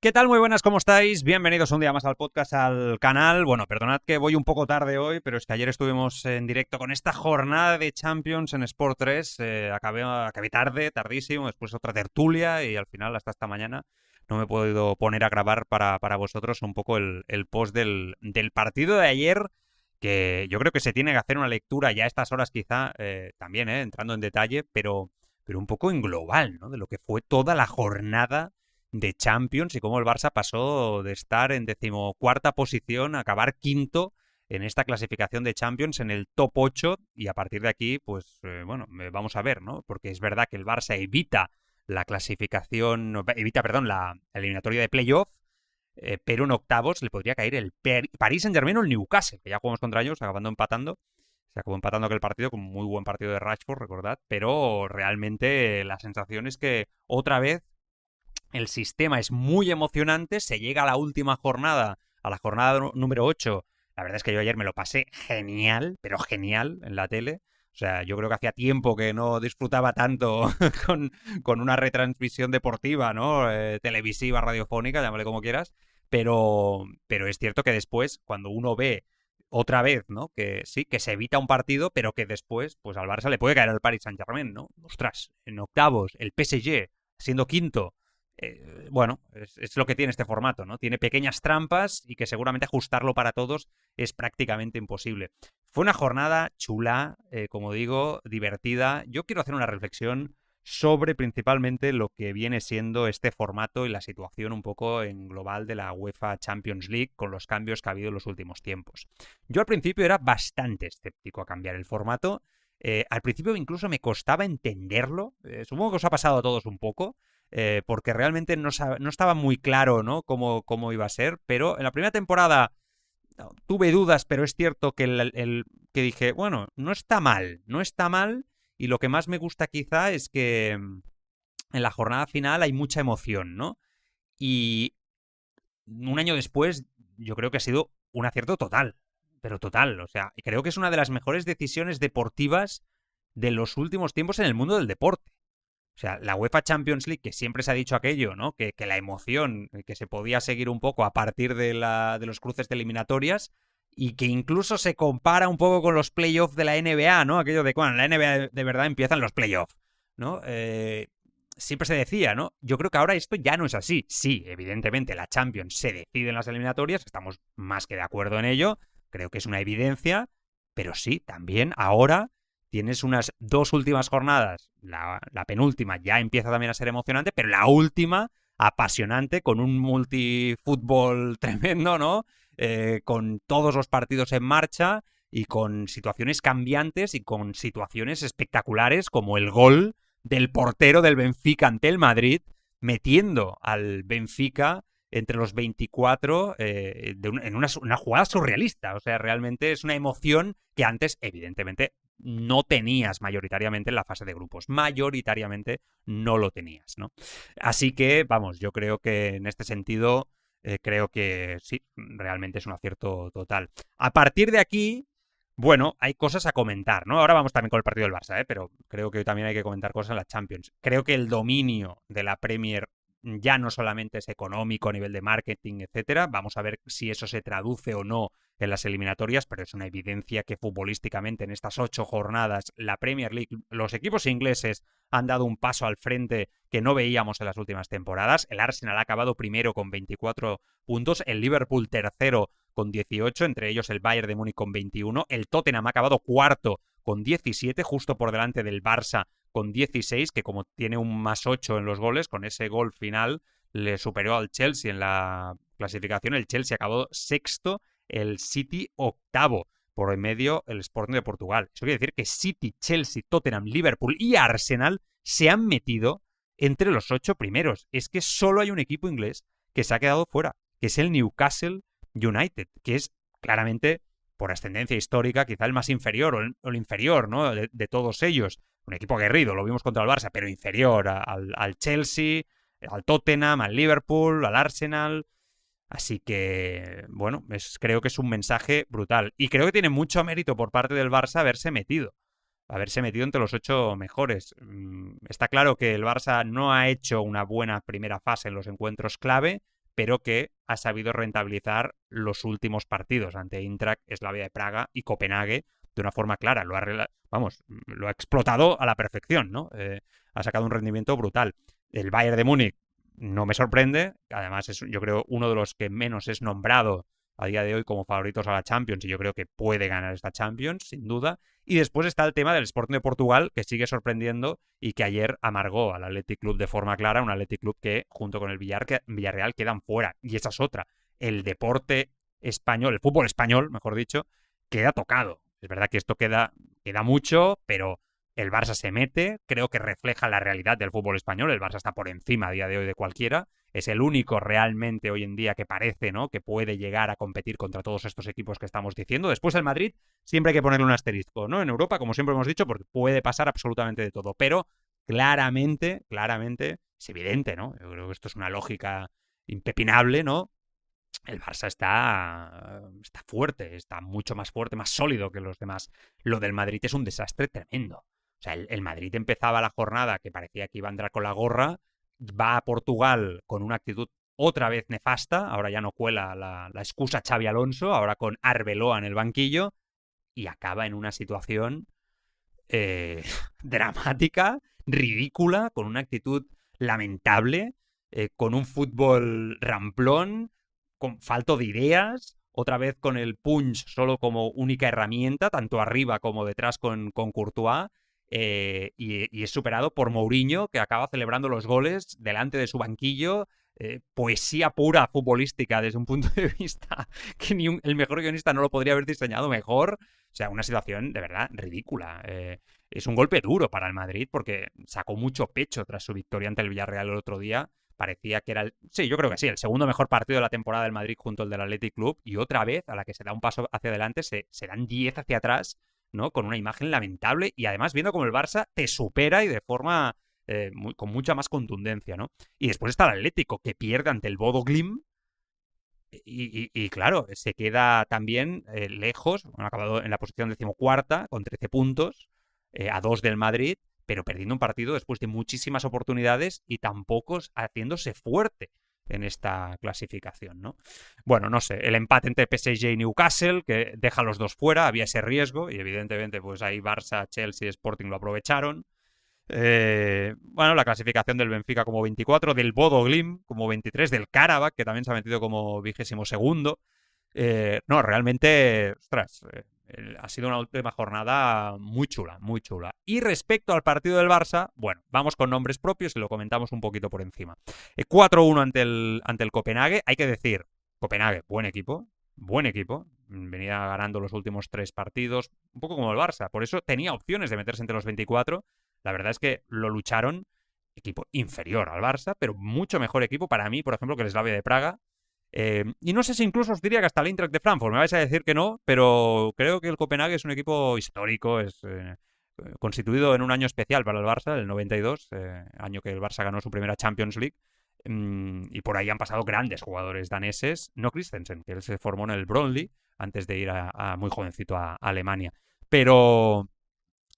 ¿Qué tal? Muy buenas, ¿cómo estáis? Bienvenidos un día más al podcast, al canal. Bueno, perdonad que voy un poco tarde hoy, pero es que ayer estuvimos en directo con esta jornada de Champions en Sport 3. Acabé tarde, tardísimo, después otra tertulia y al final, hasta esta mañana, no me he podido poner a grabar para vosotros un poco el post del partido de ayer, que yo creo que se tiene que hacer una lectura ya a estas horas quizá, también, entrando en detalle, pero un poco en global, ¿no? De lo que fue toda la jornada de Champions y cómo el Barça pasó de estar en decimocuarta posición a acabar quinto en esta clasificación de Champions en el top 8 y a partir de aquí, pues bueno, vamos a ver, ¿no? Porque es verdad que el Barça evita la clasificación, evita, perdón, la eliminatoria de playoff, pero en octavos le podría caer el Paris Saint-Germain o el Newcastle, que ya jugamos contra ellos, acabando empatando. Se acabó empatando aquel partido con un muy buen partido de Rashford, recordad, pero realmente la sensación es que otra vez el sistema es muy emocionante, se llega a la última jornada, a la jornada número 8. La verdad es que yo ayer me lo pasé genial, pero genial en la tele. O sea, yo creo que hacía tiempo que no disfrutaba tanto con una retransmisión deportiva, ¿no? Televisiva, radiofónica, llámale como quieras. Pero es cierto que después, cuando uno ve otra vez, ¿no? Que sí, que se evita un partido, pero que después, pues al Barça le puede caer al Paris Saint-Germain, ¿no? Ostras, en octavos, el PSG siendo quinto, bueno, es lo que tiene este formato, ¿no? Tiene pequeñas trampas y que seguramente ajustarlo para todos es prácticamente imposible. Fue una jornada chula, como digo, divertida. Yo quiero hacer una reflexión sobre principalmente lo que viene siendo este formato y la situación un poco en global de la UEFA Champions League con los cambios que ha habido en los últimos tiempos. Yo al principio era bastante escéptico a cambiar el formato. Al principio incluso me costaba entenderlo. Supongo que os ha pasado a todos un poco. Porque realmente no estaba muy claro, ¿no? Cómo iba a ser, pero en la primera temporada no, tuve dudas, pero es cierto que que dije, bueno, no está mal, y lo que más me gusta quizá es que en la jornada final hay mucha emoción, ¿no? Y un año después yo creo que ha sido un acierto total, pero total, o sea, creo que es una de las mejores decisiones deportivas de los últimos tiempos en el mundo del deporte. O sea, la UEFA Champions League, que siempre se ha dicho aquello, ¿no? Que la emoción, que se podía seguir un poco a partir de los cruces de eliminatorias y que incluso se compara un poco con los playoffs de la NBA, ¿no? Aquello de cuando en la NBA de verdad empiezan los playoffs, ¿no? Siempre se decía, ¿no? Yo creo que ahora esto ya no es así. Sí, evidentemente la Champions se decide en las eliminatorias, estamos más que de acuerdo en ello, creo que es una evidencia, pero sí, también ahora tienes unas dos últimas jornadas, la penúltima ya empieza también a ser emocionante, pero la última apasionante, con un multifútbol tremendo, ¿no? Con todos los partidos en marcha y con situaciones cambiantes y con situaciones espectaculares como el gol del portero del Benfica ante el Madrid, metiendo al Benfica entre los 24 en una jugada surrealista. O sea, realmente es una emoción que antes, evidentemente, no tenías mayoritariamente en la fase de grupos. Mayoritariamente no lo tenías, ¿no? Así que, vamos, yo creo que en este sentido, creo que sí, realmente es un acierto total. A partir de aquí, bueno, hay cosas a comentar, ¿no? Ahora vamos también con el partido del Barça, pero creo que también hay que comentar cosas en la Champions. Creo que el dominio de la Premier ya no solamente es económico a nivel de marketing, etcétera. Vamos a ver si eso se traduce o no en las eliminatorias, pero es una evidencia que futbolísticamente en estas 8 jornadas la Premier League, los equipos ingleses han dado un paso al frente que no veíamos en las últimas temporadas. El Arsenal ha acabado primero con 24 puntos, el Liverpool tercero con 18, entre ellos el Bayern de Múnich con 21, el Tottenham ha acabado cuarto con 17, justo por delante del Barça con 16, que como tiene un más 8 en los goles, con ese gol final le superó al Chelsea en la clasificación. El Chelsea acabó sexto, el City octavo, por en medio el Sporting de Portugal. Eso quiere decir que City, Chelsea, Tottenham, Liverpool y Arsenal se han metido entre los 8 primeros. Es que solo hay un equipo inglés que se ha quedado fuera, que es el Newcastle United, que es claramente, por ascendencia histórica, quizá el más inferior o el inferior, ¿no? De todos ellos. Un equipo aguerrido, lo vimos contra el Barça, pero inferior al Chelsea, al Tottenham, al Liverpool, al Arsenal. Así que, bueno, creo que es un mensaje brutal. Y creo que tiene mucho mérito por parte del Barça haberse metido entre los 8 mejores. Está claro que el Barça no ha hecho una buena primera fase en los encuentros clave, pero que ha sabido rentabilizar los últimos partidos ante Eintracht, Slavia de Praga y Copenhague de una forma clara. Lo ha explotado a la perfección, ¿no? Ha sacado un rendimiento brutal. El Bayern de Múnich no me sorprende, además es, yo creo, uno de los que menos es nombrado a día de hoy como favoritos a la Champions, y yo creo que puede ganar esta Champions, sin duda. Y después está el tema del Sporting de Portugal, que sigue sorprendiendo y que ayer amargó al Athletic Club de forma clara, un Athletic Club que junto con el Villarreal quedan fuera. Y esa es otra. El deporte español, el fútbol español, mejor dicho, queda tocado. Es verdad que esto queda mucho, pero el Barça se mete, creo que refleja la realidad del fútbol español. El Barça está por encima a día de hoy de cualquiera. Es el único realmente hoy en día que parece, ¿no?, que puede llegar a competir contra todos estos equipos que estamos diciendo. Después el Madrid siempre hay que ponerle un asterisco, ¿no? En Europa, como siempre hemos dicho, porque puede pasar absolutamente de todo. Pero claramente, es evidente, ¿no? Yo creo que esto es una lógica impepinable, ¿no? El Barça está fuerte, está mucho más fuerte, más sólido que los demás. Lo del Madrid es un desastre tremendo. O sea, el Madrid empezaba la jornada que parecía que iba a entrar con la gorra, va a Portugal con una actitud otra vez nefasta, ahora ya no cuela la excusa Xavi Alonso, ahora con Arbeloa en el banquillo, y acaba en una situación dramática, ridícula, con una actitud lamentable, con un fútbol ramplón, con falto de ideas, otra vez con el punch solo como única herramienta, tanto arriba como detrás con Courtois, y es superado por Mourinho, que acaba celebrando los goles delante de su banquillo. Poesía pura futbolística desde un punto de vista que ni el mejor guionista no lo podría haber diseñado mejor. O sea, una situación de verdad ridícula. Es un golpe duro para el Madrid porque sacó mucho pecho tras su victoria ante el Villarreal el otro día. Parecía que era sí, yo creo que sí, el segundo mejor partido de la temporada del Madrid junto al del Athletic Club, y otra vez a la que se da un paso hacia adelante se dan 10 hacia atrás, ¿no? Con una imagen lamentable y además viendo como el Barça te supera y de forma con mucha más contundencia, ¿no? Y después está el Atlético, que pierde ante el Bodo Glimt y claro, se queda también lejos, ha acabado en la posición 14ª con 13 puntos, a 2 del Madrid, pero perdiendo un partido después de muchísimas oportunidades y tampoco haciéndose fuerte en esta clasificación, ¿no? Bueno, no sé, el empate entre PSG y Newcastle, que deja a los dos fuera, había ese riesgo, y evidentemente pues ahí Barça, Chelsea, Sporting lo aprovecharon. Bueno, la clasificación del Benfica como 24, del Bodo Glimt como 23, del Karabakh, que también se ha metido como 22º. No, realmente, ostras, ha sido una última jornada muy chula, muy chula. Y respecto al partido del Barça, bueno, vamos con nombres propios y lo comentamos un poquito por encima. 4-1 ante el Copenhague. Hay que decir, Copenhague, buen equipo, venía ganando los últimos 3 partidos, un poco como el Barça, por eso tenía opciones de meterse entre los 24. La verdad es que lo lucharon, equipo inferior al Barça, pero mucho mejor equipo para mí, por ejemplo, que el Slavia de Praga. Y no sé si incluso os diría que hasta el Eintracht de Frankfurt, me vais a decir que no, pero creo que el Copenhague es un equipo histórico, es constituido en un año especial para el Barça, el 92, año que el Barça ganó su primera Champions League, y por ahí han pasado grandes jugadores daneses, no Christensen, que él se formó en el Brøndby antes de ir a muy jovencito a Alemania, pero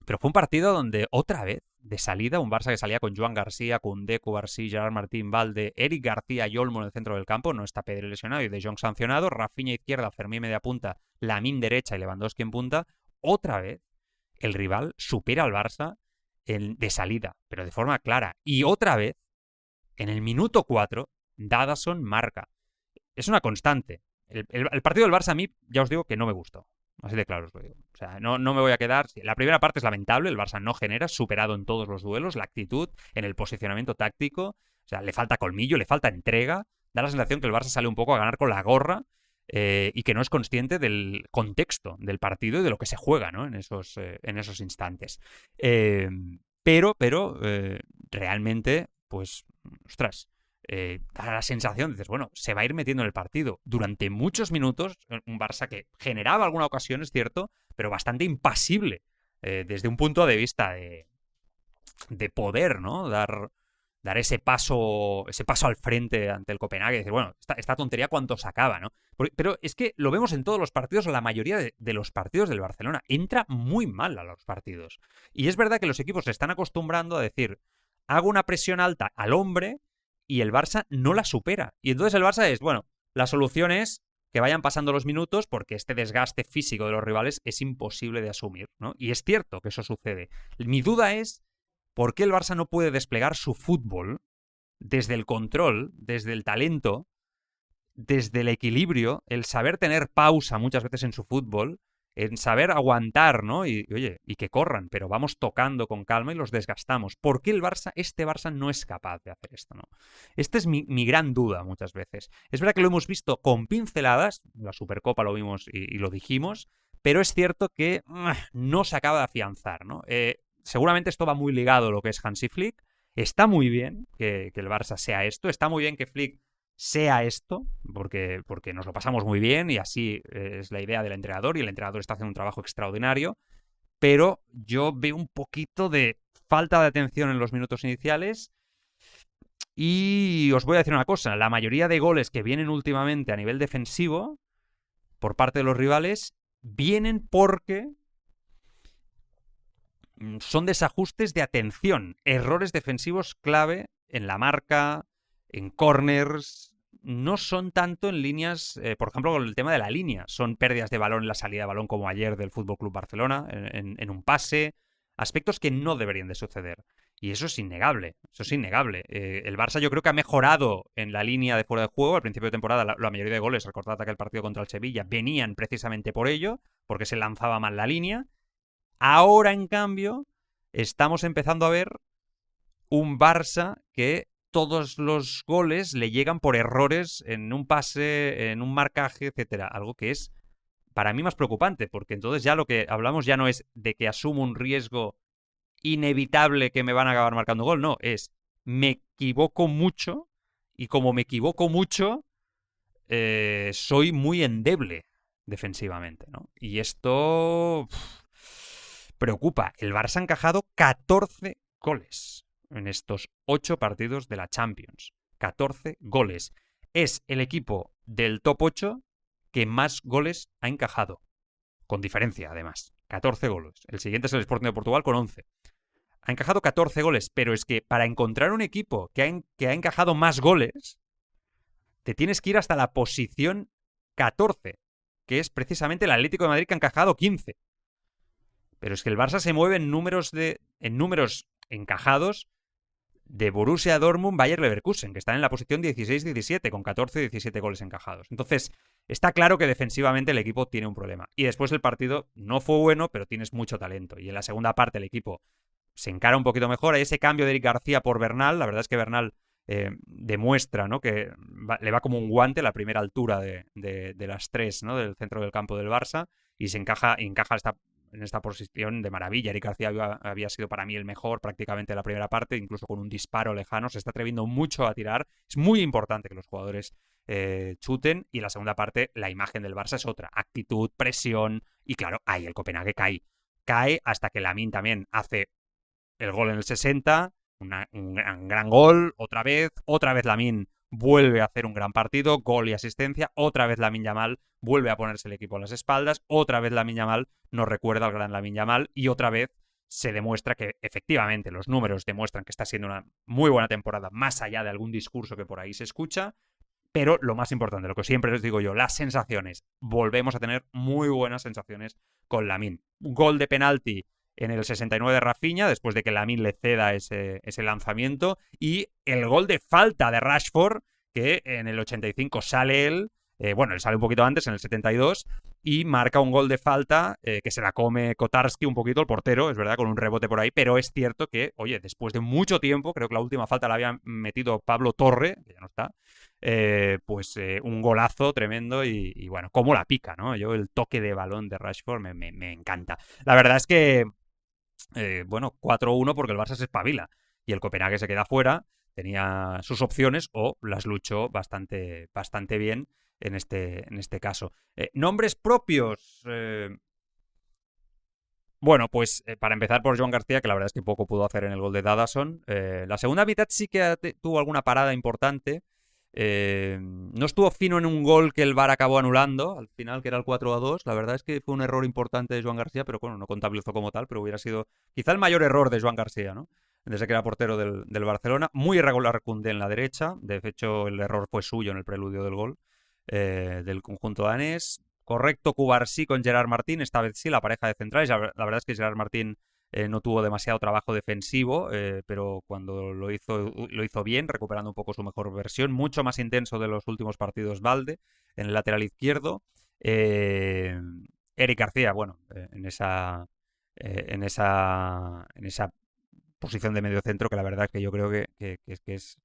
fue un partido donde otra vez, de salida, un Barça que salía con Joan García, Koundé, Cubarsí, Gerard Martín, Valde, Eric García y Olmo en el centro del campo, no está Pedri lesionado y De Jong sancionado, Rafinha izquierda, Fermín media punta, Lamine derecha y Lewandowski en punta. Otra vez el rival supera al Barça de salida, pero de forma clara. Y otra vez, en el minuto 4, Dadason marca. Es una constante. El partido del Barça a mí, ya os digo que no me gustó. Así de claro os lo digo. O sea, no me voy a quedar. La primera parte es lamentable, el Barça no genera, superado en todos los duelos, la actitud, en el posicionamiento táctico, o sea, le falta colmillo, le falta entrega, da la sensación que el Barça sale un poco a ganar con la gorra y que no es consciente del contexto del partido y de lo que se juega, ¿no? En esos instantes. Pero realmente, pues, ostras, da la sensación, dices, bueno, se va a ir metiendo en el partido durante muchos minutos, un Barça que generaba alguna ocasión, es cierto, pero bastante impasible desde un punto de vista de poder, ¿no? Dar ese paso al frente ante el Copenhague y decir, bueno, esta tontería cuánto sacaba, ¿no? Pero es que lo vemos en todos los partidos, la mayoría de los partidos del Barcelona. Entra muy mal a los partidos. Y es verdad que los equipos se están acostumbrando a decir, hago una presión alta al hombre y el Barça no la supera. Y entonces el Barça es, bueno, la solución es que vayan pasando los minutos porque este desgaste físico de los rivales es imposible de asumir, ¿no? Y es cierto que eso sucede. Mi duda es por qué el Barça no puede desplegar su fútbol desde el control, desde el talento, desde el equilibrio, el saber tener pausa muchas veces en su fútbol, en saber aguantar, ¿no? Y oye, y que corran, pero vamos tocando con calma y los desgastamos. ¿Por qué el Barça, este Barça no es capaz de hacer esto, no? Esta es mi gran duda muchas veces. Es verdad que lo hemos visto con pinceladas, la Supercopa lo vimos y lo dijimos, pero es cierto que no se acaba de afianzar, ¿no? Seguramente esto va muy ligado a lo que es Hansi Flick. Está muy bien que el Barça sea esto, está muy bien que Flick sea esto, porque nos lo pasamos muy bien y así es la idea del entrenador y el entrenador está haciendo un trabajo extraordinario, pero yo veo un poquito de falta de atención en los minutos iniciales y os voy a decir una cosa, la mayoría de goles que vienen últimamente a nivel defensivo por parte de los rivales vienen porque son desajustes de atención, errores defensivos clave en la marca, en corners, no son tanto en líneas, por ejemplo, con el tema de la línea, son pérdidas de balón en la salida de balón como ayer del FC Barcelona, en un pase, aspectos que no deberían de suceder. Y eso es innegable, el Barça yo creo que ha mejorado en la línea de fuera de juego. Al principio de temporada la mayoría de goles, recordad aquel partido contra el Sevilla, venían precisamente por ello, porque se lanzaba mal la línea. Ahora, en cambio, estamos empezando a ver un Barça que todos los goles le llegan por errores en un pase, en un marcaje, etcétera. Algo que es, para mí, más preocupante, porque entonces ya lo que hablamos ya no es de que asumo un riesgo inevitable que me van a acabar marcando gol, no, es me equivoco mucho y como me equivoco mucho, soy muy endeble defensivamente, ¿no? Y esto preocupa. El Barça ha encajado 14 goles en estos 8 partidos de la Champions. 14 goles. Es el equipo del top 8 que más goles ha encajado. Con diferencia, además. 14 goles. El siguiente es el Sporting de Portugal con 11. Ha encajado 14 goles, pero es que para encontrar un equipo que ha encajado más goles, te tienes que ir hasta la posición 14, que es precisamente el Atlético de Madrid, que ha encajado 15. Pero es que el Barça se mueve en números encajados de Borussia Dortmund, Bayer Leverkusen, que están en la posición 16-17, con 14-17 goles encajados. Entonces, está claro que defensivamente el equipo tiene un problema. Y después el partido no fue bueno, pero tienes mucho talento. Y en la segunda parte el equipo se encara un poquito mejor. Hay ese cambio de Eric García por Bernal. La verdad es que Bernal demuestra, ¿no?, que le va como un guante la primera altura de las tres, ¿no?, del centro del campo del Barça, y se encaja en esta posición de maravilla. Eric García había sido para mí el mejor prácticamente en la primera parte, incluso con un disparo lejano, se está atreviendo mucho a tirar. Es muy importante que los jugadores chuten, y en la segunda parte la imagen del Barça es otra, actitud, presión, y claro, ahí el Copenhague cae hasta que Lamine también hace el gol en el 60, un gran gol, otra vez Lamine vuelve a hacer un gran partido, gol y asistencia, otra vez Lamine Yamal vuelve a ponerse el equipo a las espaldas, otra vez Lamine Yamal nos recuerda al gran Lamine Yamal, y otra vez se demuestra que efectivamente los números demuestran que está siendo una muy buena temporada, más allá de algún discurso que por ahí se escucha. Pero lo más importante, lo que siempre les digo yo, las sensaciones. Volvemos a tener muy buenas sensaciones con Lamine. Un gol de penalti en el 69 de Rafinha, después de que Lamine le ceda ese lanzamiento, y el gol de falta de Rashford, que en el 85 sale él, él sale un poquito antes, en el 72, y marca un gol de falta que se la come Kotarski un poquito, el portero, es verdad, con un rebote por ahí, pero es cierto que, oye, después de mucho tiempo, creo que la última falta la había metido Pablo Torre, que ya no está, un golazo tremendo, y bueno, cómo la pica, ¿no? Yo el toque de balón de Rashford me encanta. La verdad es que 4-1 porque el Barça se espabila y el Copenhague se queda fuera. Tenía sus opciones o las luchó bastante bien en este caso. Nombres propios. Para empezar por Joan García, que la verdad es que poco pudo hacer en el gol de Dadason. La segunda mitad sí que tuvo alguna parada importante. No estuvo fino en un gol que el VAR acabó anulando al final, que era el 4-2. La verdad es que fue un error importante de Joan García, pero bueno, no contabilizó como tal, pero hubiera sido quizá el mayor error de Joan García, ¿no? desde que era portero del Barcelona. Muy irregular Koundé en la derecha. De hecho, el error fue suyo en el preludio del gol del conjunto danés. Correcto Cubarsí con Gerard Martín. Esta vez sí, la pareja de centrales. La verdad es que Gerard Martín no tuvo demasiado trabajo defensivo, pero cuando lo hizo bien, recuperando un poco su mejor versión. Mucho más intenso de los últimos partidos Valde en el lateral izquierdo. Eric García, bueno, en esa posición de medio centro, que la verdad es que yo creo que es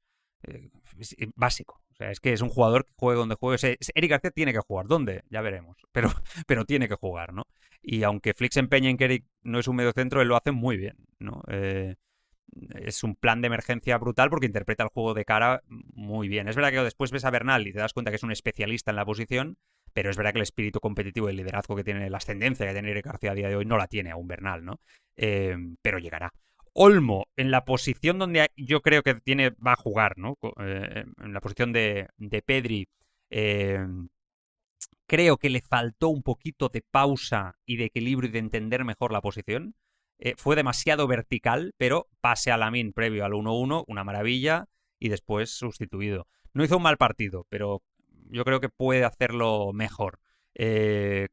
básico. O sea, es que es un jugador que juegue donde juegue. O sea, Eric García tiene que jugar. ¿Dónde? Ya veremos. Pero tiene que jugar, ¿no? Y aunque Flick se empeña en que Eric no es un medio centro, él lo hace muy bien, ¿no? Es un plan de emergencia brutal porque interpreta el juego de cara muy bien. Es verdad que después ves a Bernal y te das cuenta que es un especialista en la posición, pero es verdad que el espíritu competitivo y el liderazgo que tiene, la ascendencia que tiene Eric García a día de hoy no la tiene aún Bernal, ¿no? Pero llegará. Olmo, en la posición donde yo creo que va a jugar, ¿no? En la posición de Pedri, creo que le faltó un poquito de pausa y de equilibrio y de entender mejor la posición. Fue demasiado vertical, pero pase a Lamine previo al 1-1, una maravilla, y después sustituido. No hizo un mal partido, pero yo creo que puede hacerlo mejor.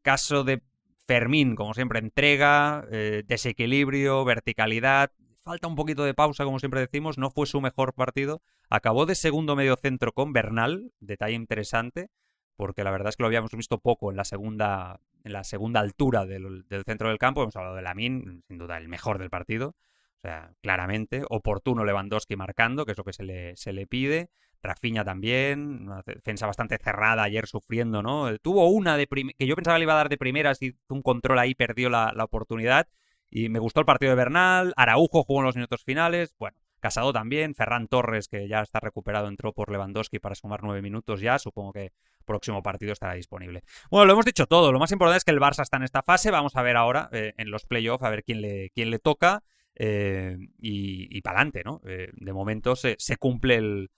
Caso de Fermín, como siempre, entrega, desequilibrio, verticalidad. Falta un poquito de pausa, como siempre decimos. No fue su mejor partido. Acabó de segundo medio centro con Bernal, detalle interesante, porque la verdad es que lo habíamos visto poco en la segunda altura del centro del campo. Hemos hablado de Lamine, sin duda el mejor del partido. O sea, claramente. Oportuno Lewandowski marcando, que es lo que se le pide. Rafinha también, una defensa bastante cerrada ayer sufriendo, ¿no? Tuvo una que yo pensaba le iba a dar de primeras y un control ahí, perdió la oportunidad. Y me gustó el partido de Bernal. Araujo jugó en los minutos finales. Bueno, Casado también. Ferran Torres, que ya está recuperado, entró por Lewandowski para sumar 9 minutos ya. Supongo que próximo partido estará disponible. Bueno, lo hemos dicho todo. Lo más importante es que el Barça está en esta fase. Vamos a ver ahora en los playoffs a ver quién le toca. Y para adelante, ¿no? De momento se cumple el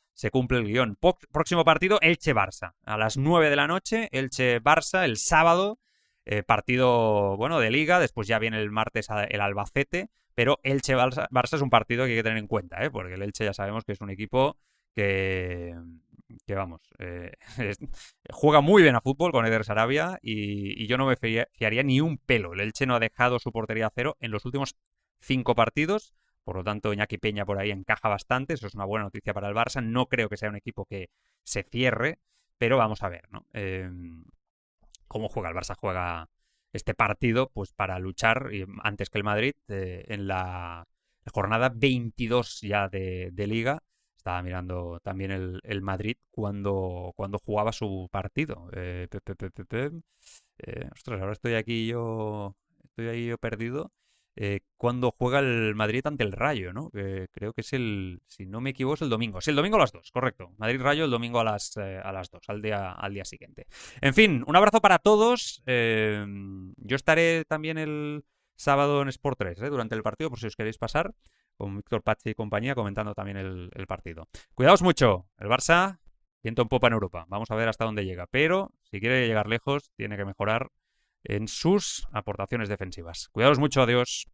guión. Próximo partido, Elche-Barça. A las 9 de la noche, Elche-Barça, el sábado. Partido, bueno, de Liga. Después ya viene el martes el Albacete. Pero Elche-Barça es un partido que hay que tener en cuenta, porque el Elche ya sabemos que es un equipo que vamos, juega muy bien a fútbol con Eder Sarabia y yo no me fiaría ni un pelo. El Elche no ha dejado su portería a cero en los últimos 5 partidos. Por lo tanto, Iñaki Peña por ahí encaja bastante. Eso es una buena noticia para el Barça. No creo que sea un equipo que se cierre, pero vamos a ver, ¿no? Cómo juega el Barça. Juega este partido pues para luchar antes que el Madrid en la jornada 22 ya de Liga. Estaba mirando también el Madrid cuando jugaba su partido. Ostras, ahora estoy ahí yo perdido. Cuando juega el Madrid ante el Rayo, ¿no? Creo que es si no me equivoco, es el domingo. Sí, el domingo a las 2, correcto. Madrid-Rayo el domingo a las 2, al día siguiente. En fin, un abrazo para todos. Yo estaré también el sábado en Sport 3, durante el partido, por si os queréis pasar, con Víctor Pachi y compañía, comentando también el partido. Cuidaos mucho. El Barça, viento en popa en Europa. Vamos a ver hasta dónde llega. Pero, si quiere llegar lejos, tiene que mejorar en sus aportaciones defensivas. Cuidaos mucho, adiós.